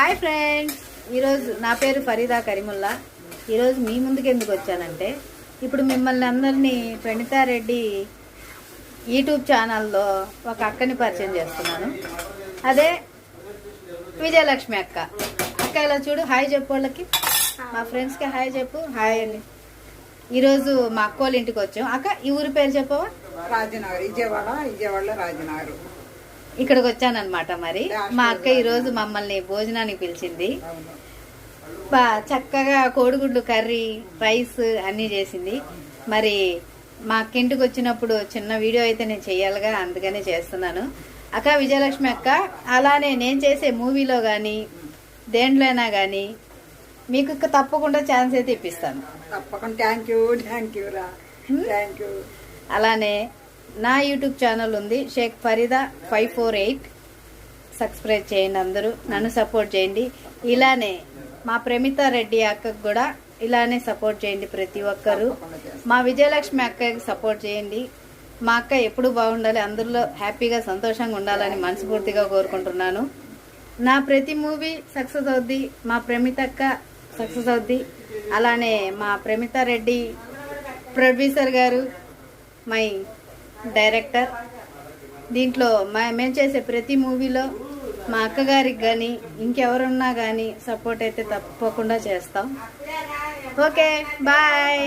Hi friends, ఈరోజు నా పేరు ఫరీదా కరీముల్లా. ఈరోజు మీ ముందుకు ఎందుకు వచ్చానంటే, ఇప్పుడు మిమ్మల్ని అందరినీ ప్రణీతారెడ్డి యూట్యూబ్ ఛానల్లో ఒక అక్కని పరిచయం చేస్తున్నాను. అదే విజయలక్ష్మి అక్క. అక్క ఇలా చూడు, హాయ్ చెప్పు వాళ్ళకి, మా ఫ్రెండ్స్కి హాయ్ చెప్పు. హాయ్ అండి. ఈరోజు మా అక్క వాళ్ళ ఇంటికి వచ్చాం. అక్క, ఈ ఊరి పేరు చెప్పవా? రాజనగర్, విజయవాడలో రాజనగర్. ఇక్కడికి వచ్చానమాట. మరి మా అక్క ఈరోజు మమ్మల్ని భోజనానికి పిలిచింది. చక్కగా కోడిగుడ్లు కర్రీ, రైస్ అన్నీ చేసింది. మరి మా అక్క ఇంటికి వచ్చినప్పుడు చిన్న వీడియో అయితే నేను చెయ్యాలిగా, అందుకనే చేస్తున్నాను. అక్క విజయలక్ష్మి అక్క, అలానే నేను చేసే మూవీలో కానీ దేంట్లోనైనా కానీ మీకు తప్పకుండా ఛాన్స్ అయితే ఇప్పిస్తాను. తప్పకుండా. థ్యాంక్ యూ రా, థ్యాంక్ యూ. అలానే నా యూట్యూబ్ ఛానల్ ఉంది, షేక్ ఫరీదా 548. సబ్స్క్రైబ్ చేయండి, అందరూ నన్ను సపోర్ట్ చేయండి. ఇలానే మా ప్రణీతారెడ్డి అక్కకు కూడా ఇలానే సపోర్ట్ చేయండి ప్రతి ఒక్కరు. మా విజయలక్ష్మి అక్కకి సపోర్ట్ చేయండి. మా అక్క ఎప్పుడు బాగుండాలి, అందరిలో హ్యాపీగా సంతోషంగా ఉండాలని మనస్ఫూర్తిగా కోరుకుంటున్నాను. నా ప్రతి మూవీ సక్సెస్ అవుద్ది, మా ప్రణీతక్క సక్సెస్ అవుద్ది. అలానే మా ప్రణీతారెడ్డి ప్రొడ్యూసర్ గారు, మై డైరెక్టర్. దీంట్లో మేము చేసే ప్రతి మూవీలో మా అక్కగారికి కానీ ఇంకెవరున్నా కానీ సపోర్ట్ అయితే తప్పకుండా చేస్తాం. Okay, bye.